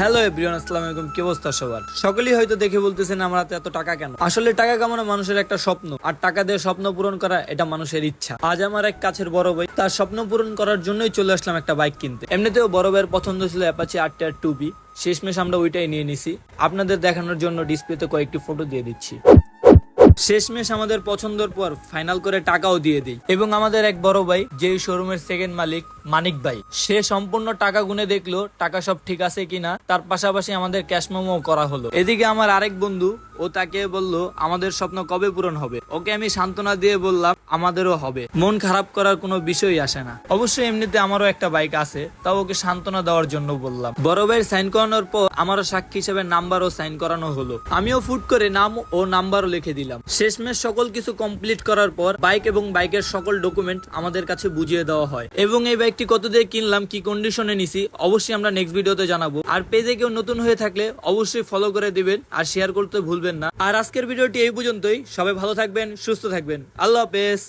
Hello everyone, আসসালামু আলাইকুম। কি অবস্থা সবার? সকলেই হয়তো দেখে বলতেছেন আমরা হাতে এত টাকা কেন? আসলে টাকা কামানো মানুষের একটা স্বপ্ন, আর টাকা দিয়ে স্বপ্ন পূরণ করা এটা মানুষের ইচ্ছা। আজ আমার এক কাছের বড় ভাই তার স্বপ্ন পূরণ করার জন্যই চলে আসলাম একটা বাইক কিনতে। এমনিতেও বড় ভাইয়ের পছন্দ ছিল অ্যাপাচি আর টুবি, শেষমেশ আমরা ওইটাই নিয়ে নিছি। আপনাদের দেখানোর জন্য ডিসপ্লেতে কয়েকটি ফটো দিয়ে দিচ্ছি। শেষমেশ আমাদের পছন্দের পর ফাইনাল করে টাকাও দিয়ে দিই, এবং আমাদের এক বড় ভাই যে শোরুমের সেকেন্ড মালিক মানিক ভাই, সে সম্পূর্ণ টাকা গুনে দেখলো টাকা সব ঠিক আছে কিনা। তার পাশাপাশি আমাদের ক্যাশ মেমো করা হলো। এদিকে আমার আরেক বন্ধু, ও তাকে বলল আমাদের স্বপ্ন কবে পূরণ হবে। ওকে আমি সান্ত্বনা দিয়ে বললাম আমাদেরও হবে, মন খারাপ করার কোনো বিষয়ই আসে না। অবশ্যই এমনিতে আমারও একটা বাইক আছে, তাও ওকে সান্ত্বনা দেওয়ার জন্য বললাম। বড় ভাইয়ের সাইন করানোর পর আমারও সাক্ষী হিসেবে নাম্বারও সাইন করানো হলো। আমিও ফুট করে নাম ও নাম্বারও লিখে দিলাম। শেষমেশ সকল কিছু কমপ্লিট করার পর বাইক এবং বাইকের সকল ডকুমেন্ট আমাদের কাছে বুঝিয়ে দেওয়া হয়। এবং এই বাইকটি কত দিয়ে কিনলাম, কি কন্ডিশনে নিছি, অবশ্যই আমরা নেক্সট ভিডিওতে জানাবো। আর পেজে কেউ নতুন হয়ে থাকলে অবশ্যই ফলো করে দিবেন আর শেয়ার করতে ভুলবেন না। আর আজকের ভিডিওটি এই পর্যন্তই। সবাই ভালো থাকবেন, সুস্থ থাকবেন। আল্লাহ হাফেজ।